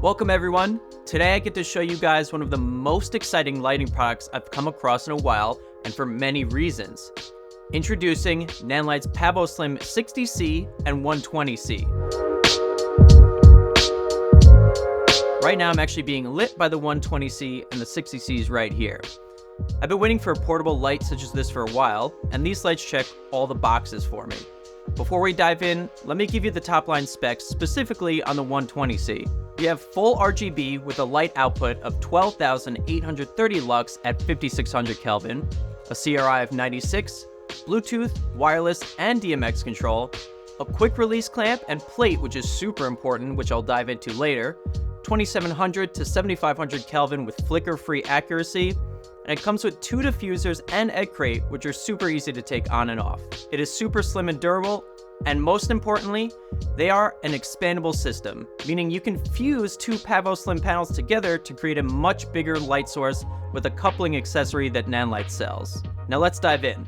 Welcome everyone. Today I get to show you guys one of the most exciting lighting products I've come across in a while, and for many reasons. Introducing Nanlite's Pavoslim 60C and 120C. Right now I'm actually being lit by the 120C and the 60C is right here. I've been waiting for a portable light such as this for a while, and these lights check all the boxes for me. Before we dive in, let me give you the top line specs specifically on the 120C. We have full RGB with a light output of 12,830 lux at 5600 Kelvin, a CRI of 96, Bluetooth, wireless, and DMX control, a quick release clamp and plate, which is super important, which I'll dive into later, 2700 to 7500 Kelvin with flicker-free accuracy, and it comes with 2 diffusers and egg crate, which are super easy to take on and off. It is super slim and durable, and most importantly, they are an expandable system, meaning you can fuse 2 Pavoslim panels together to create a much bigger light source with a coupling accessory that Nanlite sells. Now let's dive in.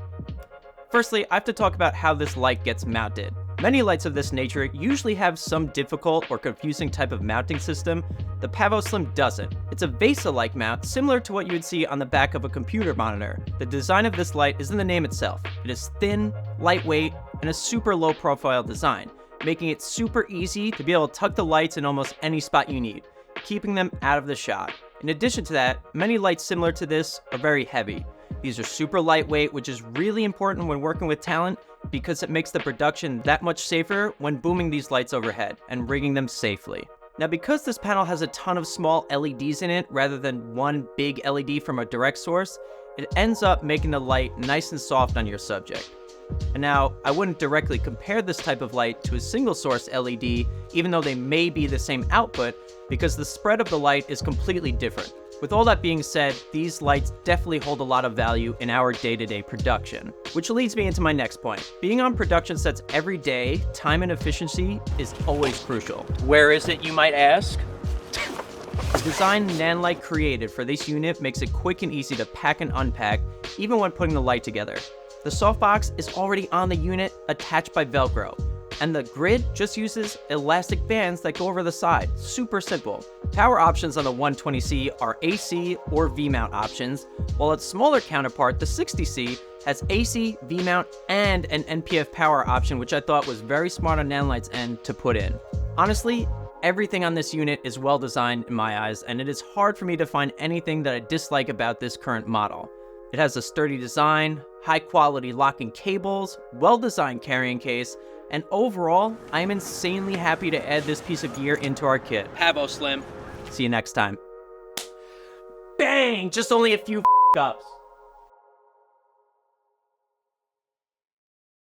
Firstly, I have to talk about how this light gets mounted. Many lights of this nature usually have some difficult or confusing type of mounting system. The Pavoslim doesn't. It's a VESA-like mount similar to what you would see on the back of a computer monitor. The design of this light is in the name itself. It is thin, lightweight, and a super low profile design, making it super easy to be able to tuck the lights in almost any spot you need, keeping them out of the shot. In addition to that, many lights similar to this are very heavy. These are super lightweight, which is really important when working with talent because it makes the production that much safer when booming these lights overhead and rigging them safely. Now, because this panel has a ton of small LEDs in it rather than one big LED from a direct source, it ends up making the light nice and soft on your subject. And now, I wouldn't directly compare this type of light to a single source LED, even though they may be the same output, because the spread of the light is completely different. With all that being said, these lights definitely hold a lot of value in our day-to-day production. Which leads me into my next point. Being on production sets every day, time and efficiency is always crucial. Where is it, you might ask? The design Nanlite created for this unit makes it quick and easy to pack and unpack, even when putting the light together. The softbox is already on the unit, attached by Velcro, and the grid just uses elastic bands that go over the side. Super simple. Power options on the 120C are AC or V-mount options, while its smaller counterpart, the 60C, has AC, V-mount, and an NPF power option, which I thought was very smart on Nanlite's end to put in. Honestly, everything on this unit is well designed in my eyes, and it is hard for me to find anything that I dislike about this current model. It has a sturdy design, high-quality locking cables, well-designed carrying case, and overall, I am insanely happy to add this piece of gear into our kit. Pavoslim. See you next time. Bang! Just only a few ups.